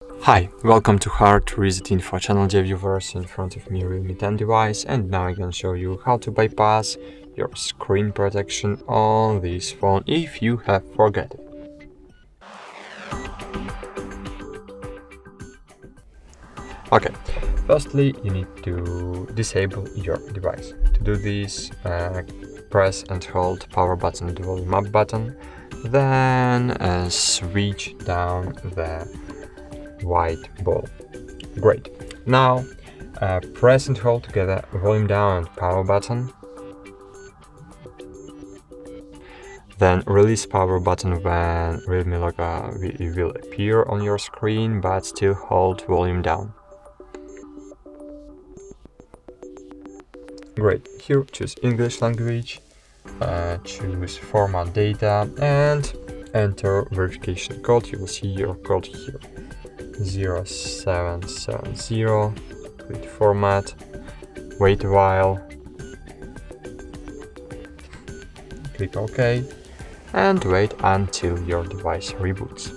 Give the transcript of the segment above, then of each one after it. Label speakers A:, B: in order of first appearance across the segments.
A: Hi, welcome to HardReset.Info channel, dear viewers. In front of me Realme 10 device, and now I'm gonna show you how to bypass your screen protection on this phone if you have forgot it. Okay, firstly you need to disable your device. To do this, press and hold power button and the volume up button, then switch down the white ball. Great. Now press and hold together volume down and power button. Then release power button when Realme logo will appear on your screen, but still hold volume down. Great. Here choose English language, choose format data and enter verification code. You will see your code here. 0770, click format, wait a while, click OK, and wait until your device reboots.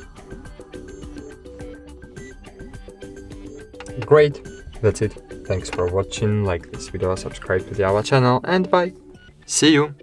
A: Great, that's it. Thanks for watching, like this video, subscribe to our channel, and bye! See you!